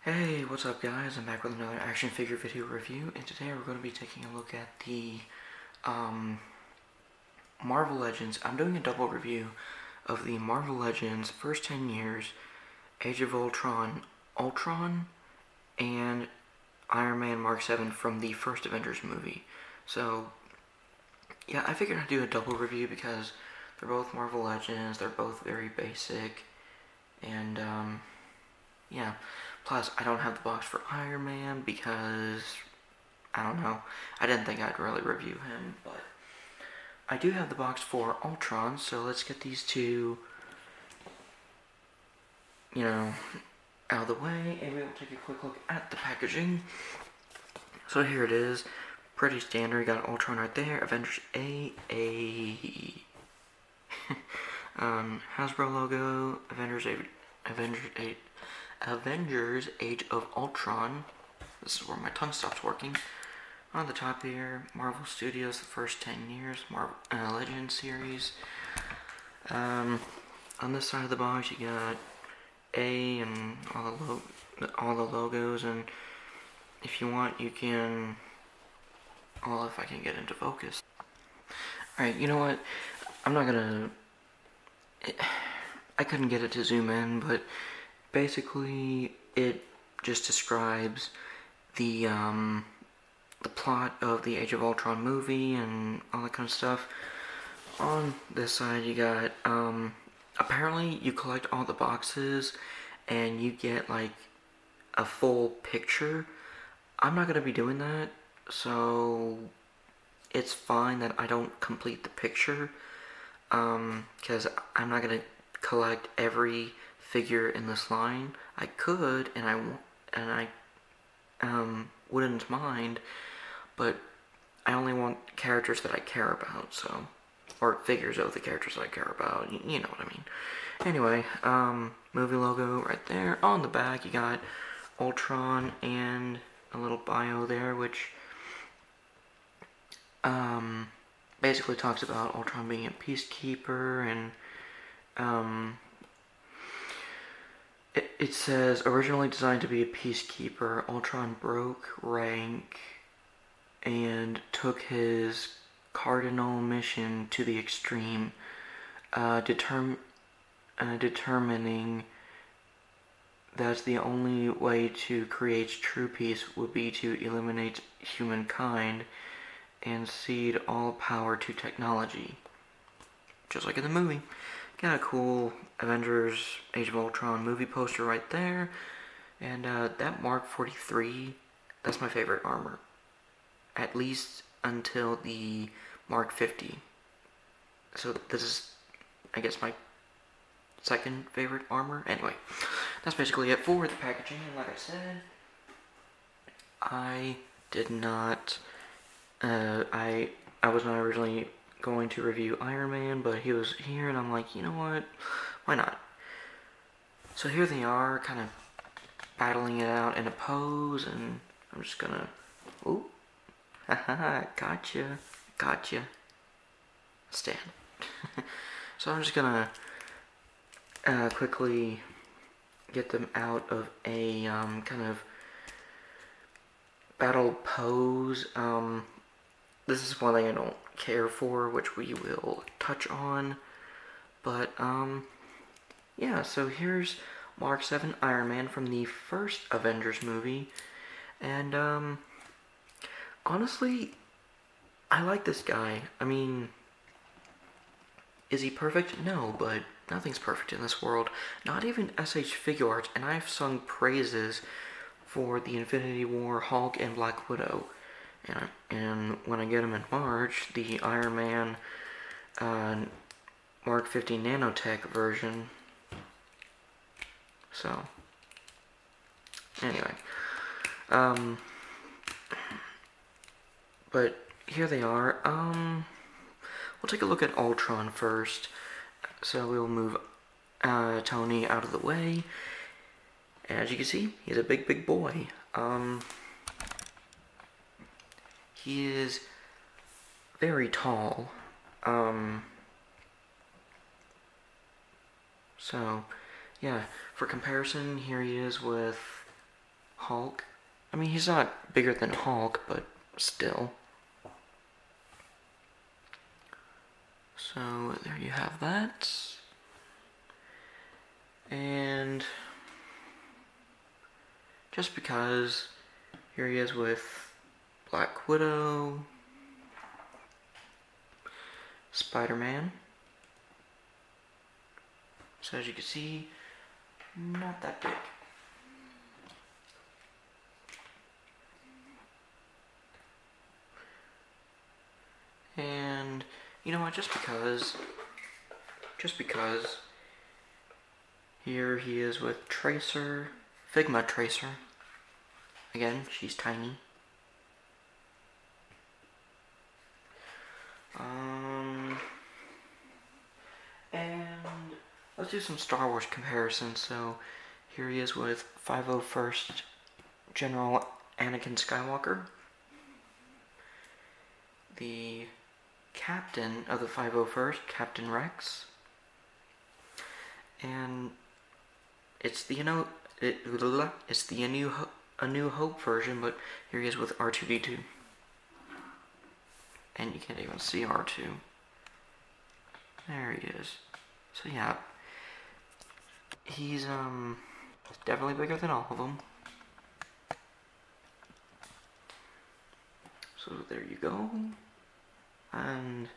Hey, what's up guys? I'm back with another action figure video review, and today we're going to be taking a look at the Marvel Legends. I'm doing a double review of the Marvel Legends First 10 Years, Age of Ultron, and Iron Man Mark 7 from the first Avengers movie. So, yeah, I figured I'd do a double review because they're both Marvel Legends, they're both very basic, and yeah. Plus, I don't have the box for Iron Man because, I don't know, I didn't think I'd really review him, but I do have the box for Ultron, so let's get these two, out of the way, and we'll take a quick look at the packaging. So here it is, pretty standard. You got Ultron right there, Avengers Hasbro logo, Avengers Age of Ultron. This is where my tongue stops working. On the top here, Marvel Studios, the first 10 years, Marvel Legends series. On this side of the box, you got A and all the logos, and if you want, you can. Well, if I can get into focus. All right, you know what? I'm not gonna. I couldn't get it to zoom in, but basically, it just describes the plot of the Age of Ultron movie and all that kind of stuff. On this side, you got, apparently you collect all the boxes and you get, like, a full picture. I'm not going to be doing that, so it's fine that I don't complete the picture, because I'm not going to collect every figure in this line. I could, and I wouldn't mind, but I only want characters that I care about, so, or figures of the characters that I care about, you know what I mean. Anyway, movie logo right there. On the back, you got Ultron and a little bio there, which basically talks about Ultron being a peacekeeper, and it says, originally designed to be a peacekeeper, Ultron broke rank and took his cardinal mission to the extreme, determining that the only way to create true peace would be to eliminate humankind and cede all power to technology. Just like in the movie. Got a cool Avengers Age of Ultron movie poster right there. And that Mark 43, that's my favorite armor. At least until the Mark 50. So this is, I guess, my second favorite armor. Anyway, that's basically it for the packaging. And like I said, I did not, I was not originally going to review Iron Man, but he was here, and I'm like, you know what, why not? So here they are, kind of battling it out in a pose, and I'm just gonna, ooh, haha, gotcha, stand. So I'm just gonna quickly get them out of a kind of battle pose. This is one thing I don't care for, which we will touch on, but yeah, so here's Mark 7 Iron Man from the first Avengers movie, and honestly, I like this guy. I mean, is he perfect? No, but nothing's perfect in this world, not even SH Figure Arts, and I've sung praises for the Infinity War, Hulk, and Black Widow. And when I get them in March, the Iron Man Mark 50 Nanotech version. So, anyway. But here they are. We'll take a look at Ultron first. So we'll move Tony out of the way. As you can see, he's a big boy. He is very tall. So, yeah, for comparison, here he is with Hulk. I mean, he's not bigger than Hulk, but still. So there you have that. And just because, here he is with Black Widow, Spider-Man. So as you can see, not that big. And you know what, just because here he is with Tracer, Figma Tracer. Again, she's tiny. And let's do some Star Wars comparisons. So here he is with 501st General Anakin Skywalker, the captain of the 501st, Captain Rex, and it's the A New Hope version, but here he is with R2-D2, and you can't even see R2. There he is. So yeah, he's definitely bigger than all of them. So there you go, and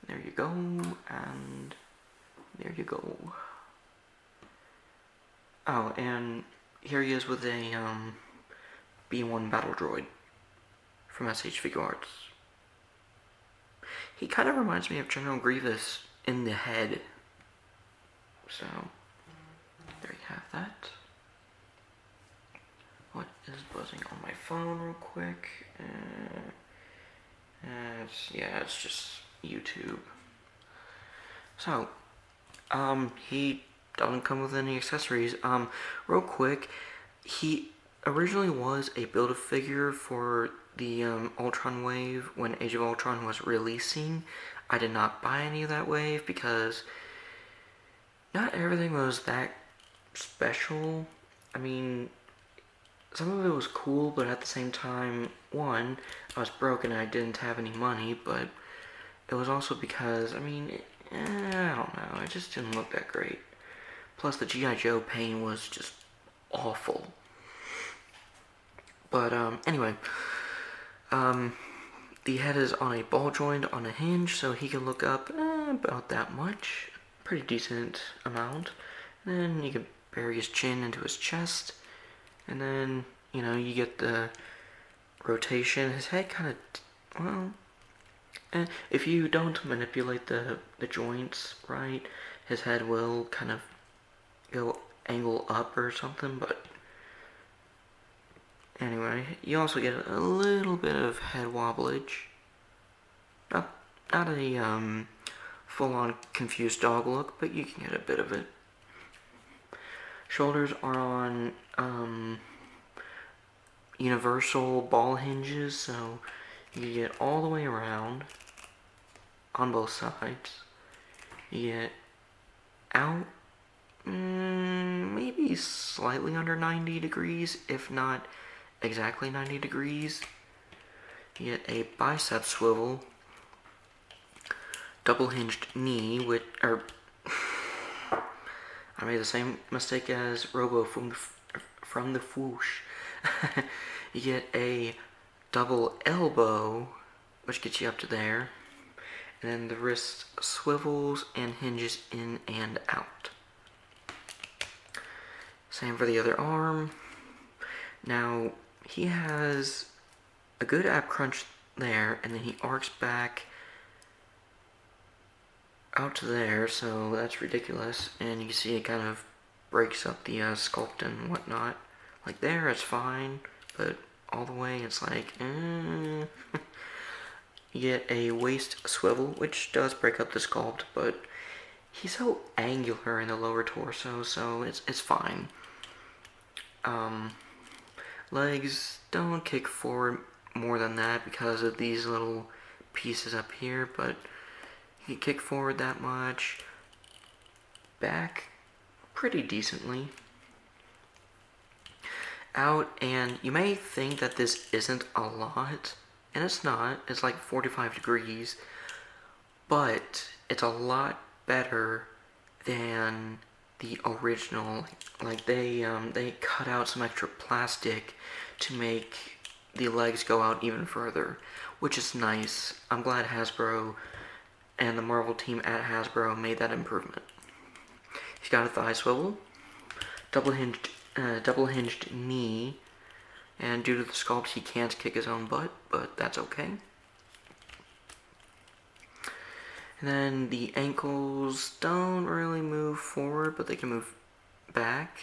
there you go, and there you go. Oh, and here he is with a B1 battle droid from SH Figure Arts. He kind of reminds me of General Grievous in the head. So there you have that. What is buzzing on my phone real quick? It's just YouTube. So, he doesn't come with any accessories. Real quick, he originally was a Build-A-Figure for the Ultron wave when Age of Ultron was releasing. I did not buy any of that wave because not everything was that special. I mean, some of it was cool, but at the same time, one, I was broke and I didn't have any money, but it was also because, I mean, I don't know, it just didn't look that great. Plus, the G.I. Joe paint was just awful. But, anyway, the head is on a ball joint on a hinge, so he can look up about that much. Pretty decent amount. And then you can bury his chin into his chest. And then, you know, you get the rotation. His head kind of, well, if you don't manipulate the joints right, his head will kind of go angle up or something, but anyway, you also get a little bit of head wobblage. Not a full-on confused dog look, but you can get a bit of it. Shoulders are on universal ball hinges, so you get all the way around on both sides. You get out maybe slightly under 90 degrees, if not exactly 90 degrees. You get a bicep swivel, double hinged knee, I made the same mistake as Robo from the Fwoosh. You get a double elbow, which gets you up to there, and then the wrist swivels and hinges in and out. Same for the other arm. Now, he has a good ab crunch there, and then he arcs back out to there, so that's ridiculous. And you can see it kind of breaks up the sculpt and whatnot. Like there, it's fine, but all the way, it's like, You get a waist swivel, which does break up the sculpt, but he's so angular in the lower torso, so it's fine. Legs don't kick forward more than that because of these little pieces up here, but he can kick forward that much. Back, pretty decently. out, and you may think that this isn't a lot, and it's not. It's like 45 degrees, but it's a lot better than the original. Like they cut out some extra plastic to make the legs go out even further, which is nice. I'm glad Hasbro and the Marvel team at Hasbro made that improvement. He's got a thigh swivel, double hinged knee, and due to the sculpt, he can't kick his own butt, but that's okay. And then the ankles don't really move forward, but they can move back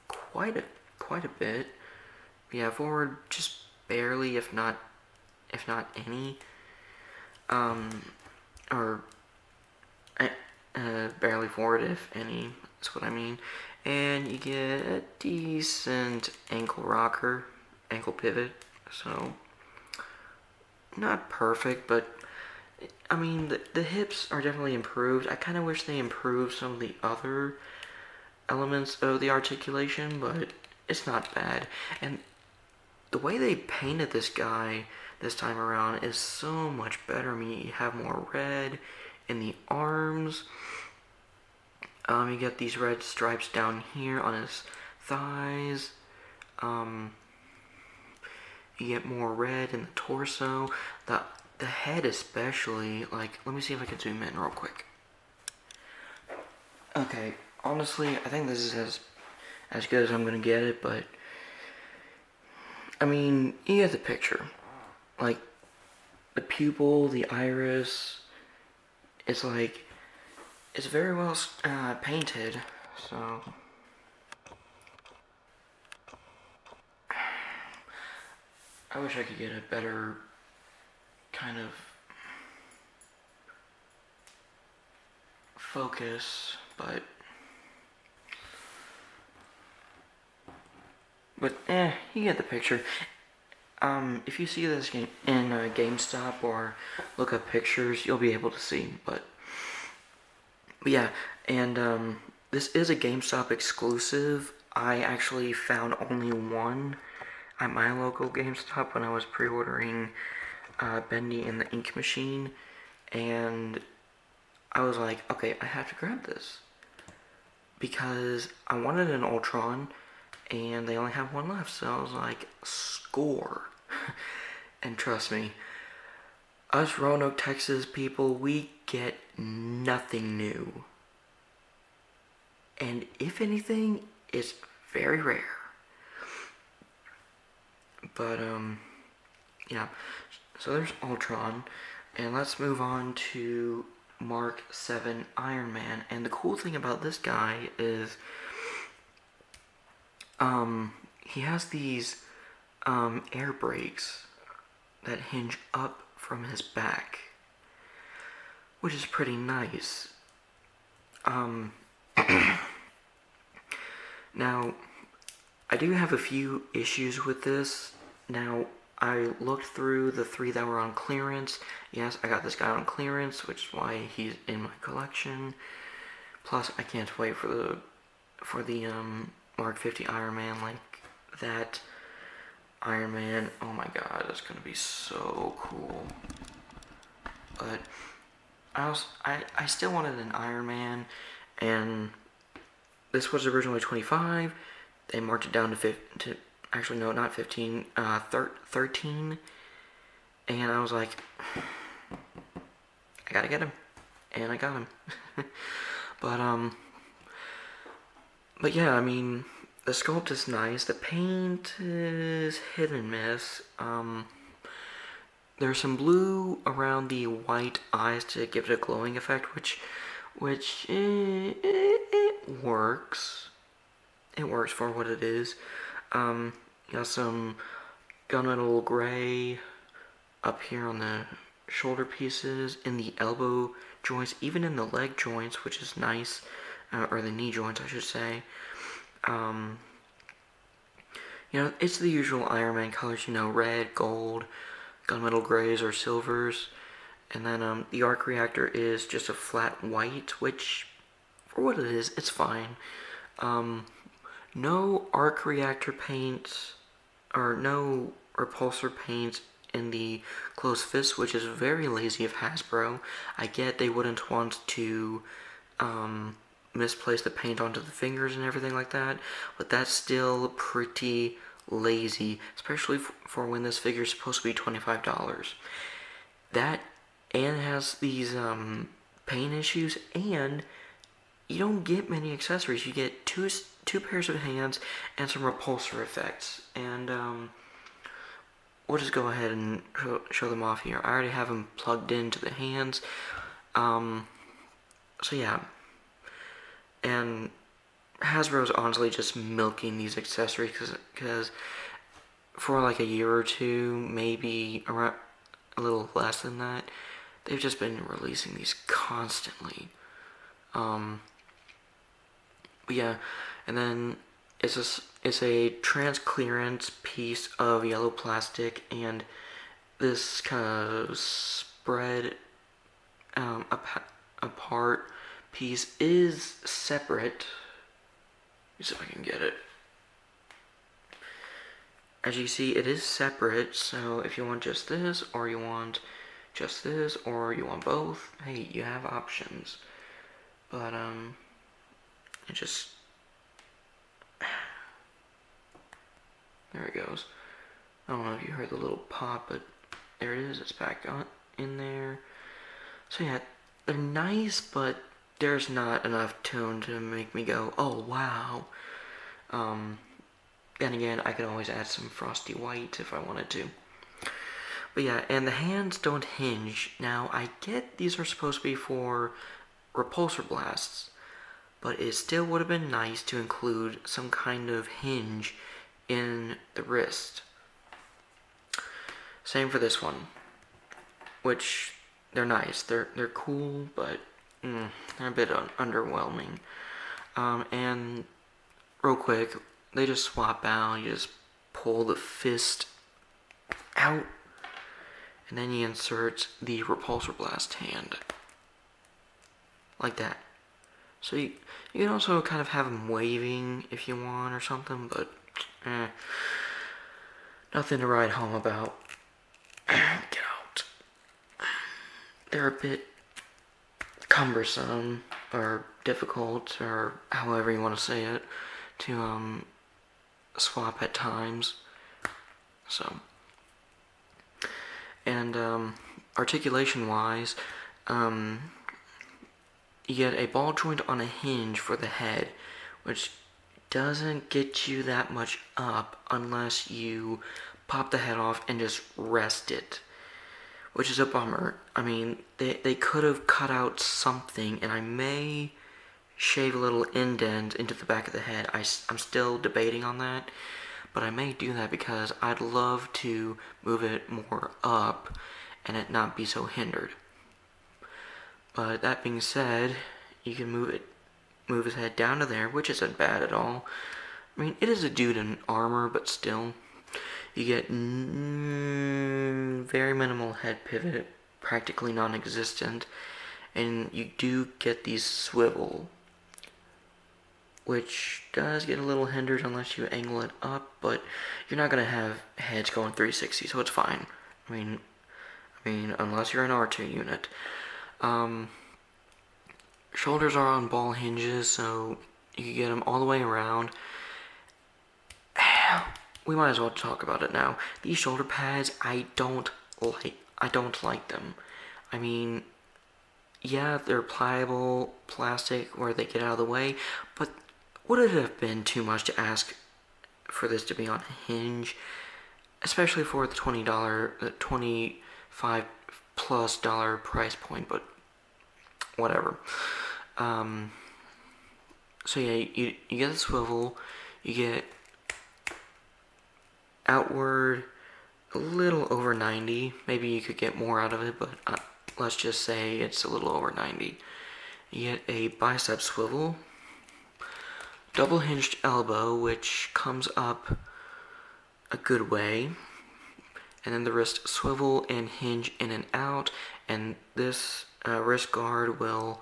quite a bit. Yeah, forward just barely, if not any. Or barely forward, if any. That's what I mean. And you get a decent ankle rocker, ankle pivot. So not perfect, but I mean the hips are definitely improved. I kind of wish they improved some of the other elements of the articulation, but it's not bad. And the way they painted this guy this time around is so much better. I mean, you have more red in the arms. You get these red stripes down here on his thighs. You get more red in the torso. The head especially, like, let me see if I can zoom in real quick. Okay, honestly, I think this is as good as I'm gonna get it, but I mean, you get the picture. Like, the pupil, the iris, it's like, it's very well painted, so I wish I could get a better kind of focus, but you get the picture. If you see this game in GameStop or look up pictures, you'll be able to see. But yeah, and this is a GameStop exclusive. I actually found only one at my local GameStop when I was pre-ordering Bendy and the Ink Machine, and I was like, okay, I have to grab this because I wanted an Ultron, and they only have one left, so I was like, score. And trust me, us Roanoke, Texas people, we get nothing new. And if anything, it's very rare. But, yeah. So there's Ultron, and let's move on to Mark 7 Iron Man. And the cool thing about this guy is, he has these air brakes that hinge up from his back, which is pretty nice. Now, I do have a few issues with this. Now, I looked through the 3 that were on clearance. Yes, I got this guy on clearance, which is why he's in my collection. Plus, I can't wait for the Mark 50 Iron Man. Like, that Iron Man, oh my god, that's gonna be so cool. But I still wanted an Iron Man, and this was originally 25. They marked it down to actually no, not 15, 13. And I was like, I gotta get him, and I got him. But yeah, I mean, the sculpt is nice. The paint is hit and miss. There's some blue around the white eyes to give it a glowing effect, which it works. It works for what it is. You got some gunmetal gray up here on the shoulder pieces, in the elbow joints, even in the leg joints, which is nice, or the knee joints, I should say. You know, it's the usual Iron Man colors, you know, red, gold, gunmetal grays or silvers, and then the arc reactor is just a flat white, which, for what it is, it's fine. No arc reactor paint, or no repulsor paint in the closed fist, which is very lazy of Hasbro. I get they wouldn't want to misplace the paint onto the fingers and everything like that, but that's still pretty lazy, especially for when this figure is supposed to be $25. That, and has these paint issues, and you don't get many accessories. You get two pairs of hands and some repulsor effects, and we'll just go ahead and show them off here. I already have them plugged into the hands, so yeah. And Hasbro's honestly just milking these accessories because for like a year or two, maybe around a little less than that, they've just been releasing these constantly. But yeah, and then it's a transclearance piece of yellow plastic, and this kind of spread apart piece is separate. Let me see if I can get it. As you see, it is separate, so if you want just this, or you want just this, or you want both, hey, you have options. But, it just... there it goes. I don't know if you heard the little pop, but there it is, it's back on in there. So yeah, they're nice, but there's not enough tone to make me go, oh wow. Then again, I could always add some frosty white if I wanted to. But yeah, and the hands don't hinge. Now, I get these are supposed to be for repulsor blasts, but it still would have been nice to include some kind of hinge in the wrist. Same for this one, which they're nice. They're cool, but they're a bit underwhelming. And real quick, they just swap out. You just pull the fist out, and then you insert the repulsor blast hand like that. So you can also kind of have them waving if you want or something, but nothing to write home about. Get out. They're a bit cumbersome or difficult, or however you want to say it, to swap at times. So, and articulation wise, you get a ball joint on a hinge for the head, which doesn't get you that much up unless you pop the head off and just rest it, which is a bummer. I mean, they could have cut out something, and I may shave a little indent into the back of the head. I'm still debating on that, but I may do that because I'd love to move it more up and it not be so hindered. But that being said, you can move his head down to there, which isn't bad at all. I mean, it is a dude in armor, but still, you get very minimal head pivot, practically non-existent, and you do get these swivel, which does get a little hindered unless you angle it up, but you're not going to have heads going 360, so it's fine. I mean, unless you're an R2 unit. Shoulders are on ball hinges, so you can get them all the way around. We might as well talk about it now. These shoulder pads, I don't like them. I mean, yeah, they're pliable plastic where they get out of the way, but would it have been too much to ask for this to be on a hinge, especially for the the $25+ price point? But whatever. So yeah, you get the swivel, you get outward a little over 90. Maybe you could get more out of it, but let's just say it's a little over 90. You get a bicep swivel, double hinged elbow, which comes up a good way, and then the wrist swivel and hinge in and out, and this wrist guard will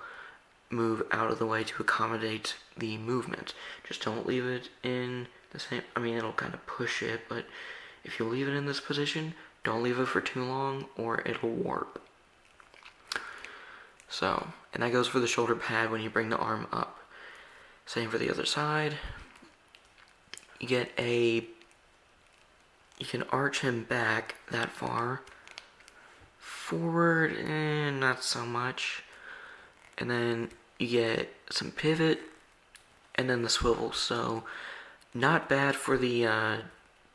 move out of the way to accommodate the movement. Just don't leave it in the same, I mean, it'll kind of push it, but if you leave it in this position, don't leave it for too long or it'll warp. So, and that goes for the shoulder pad when you bring the arm up. Same for the other side. You get you can arch him back that far. Forward, not so much. And then you get some pivot, and then the swivel. So, not bad for the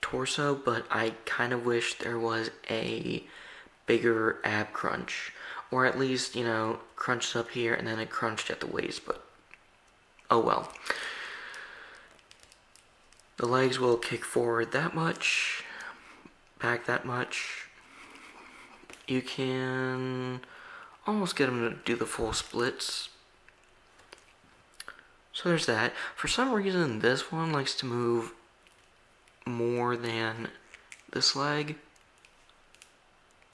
torso, but I kind of wish there was a bigger ab crunch. Or at least, crunched up here and then it crunched at the waist, but oh well. The legs will kick forward that much, back that much. You can almost get them to do the full splits. So there's that. For some reason, this one likes to move more than this leg.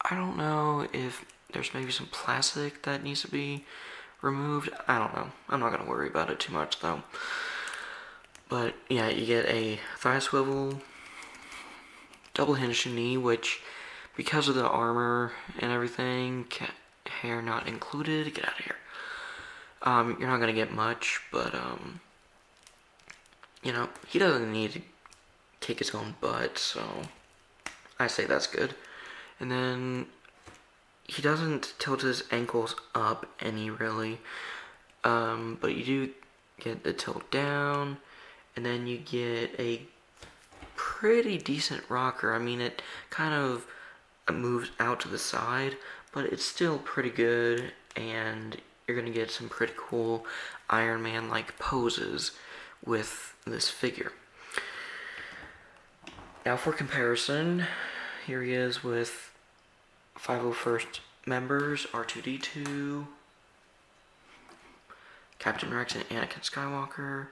I don't know if there's maybe some plastic that needs to be removed. I don't know. I'm not going to worry about it too much, though. But, yeah, you get a thigh swivel, double hinge knee, which, because of the armor and everything, hair not included, get out of here. You're not going to get much, but, he doesn't need to kick his own butt, so I say that's good. And then he doesn't tilt his ankles up any, really, but you do get the tilt down, and then you get a pretty decent rocker. I mean, it kind of moves out to the side, but it's still pretty good, and you're going to get some pretty cool Iron Man-like poses with this figure. Now for comparison, here he is with 501st members, R2-D2, Captain Rex and Anakin Skywalker.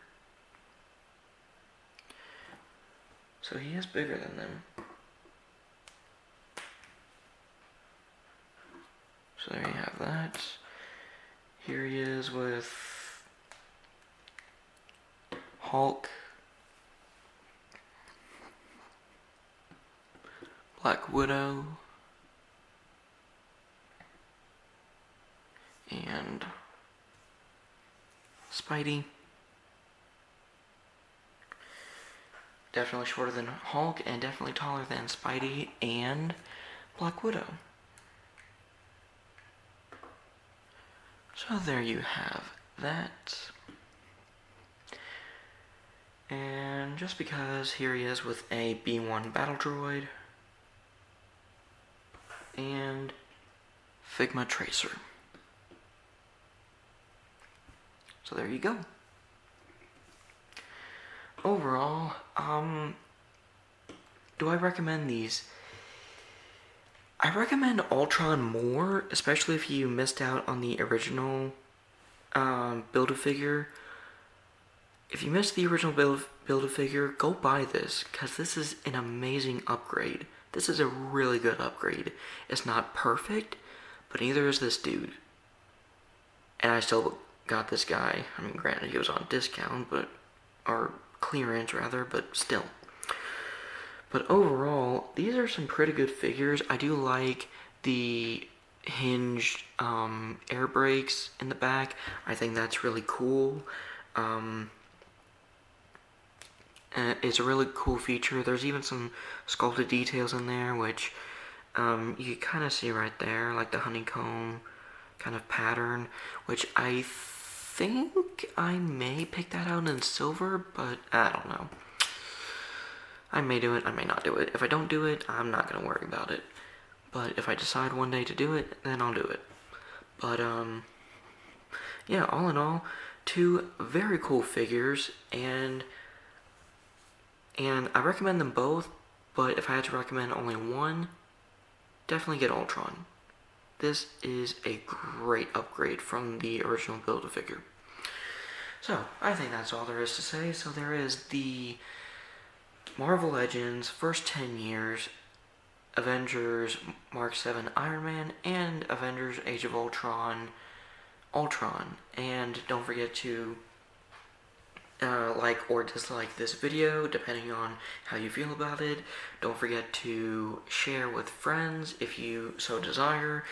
So he is bigger than them. So there you have that. Here he is with Hulk, Black Widow, and Spidey. Definitely shorter than Hulk, and definitely taller than Spidey and Black Widow. So there you have that. And just because, here he is with a B-1 battle droid and Figma Tracer. So there you go. Overall, do I recommend these? I recommend Ultron more, especially if you missed out on the original Build-A-Figure. If you missed the original Build-A-Figure, go buy this, because this is an amazing upgrade. This is a really good upgrade. It's not perfect, but neither is this dude. And I still got this guy. I mean, granted, he was on discount, or clearance rather, but still. But overall, these are some pretty good figures. I do like the hinged air brakes in the back. I think that's really cool. It's a really cool feature. There's even some sculpted details in there, which you kind of see right there, like the honeycomb kind of pattern, which I think I may pick that out in silver, but I don't know. I may do it, I may not do it. If I don't do it, I'm not going to worry about it. But if I decide one day to do it, then I'll do it. But, yeah, all in all, two very cool figures, and I recommend them both, but if I had to recommend only one, definitely get Ultron. This is a great upgrade from the original Build-A-Figure. So, I think that's all there is to say. So there is the Marvel Legends first 10 years, Avengers Mark 7 Iron Man, and Avengers Age of Ultron, and don't forget to like or dislike this video depending on how you feel about it. Don't forget to share with friends if you so desire,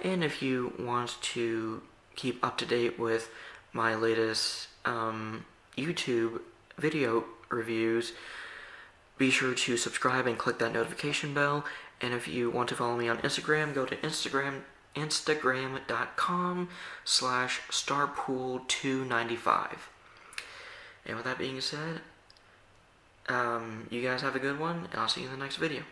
and if you want to keep up to date with my latest YouTube video reviews, be sure to subscribe and click that notification bell. And if you want to follow me on Instagram, go to instagram.com/starpool295. And with that being said, you guys have a good one, and I'll see you in the next video.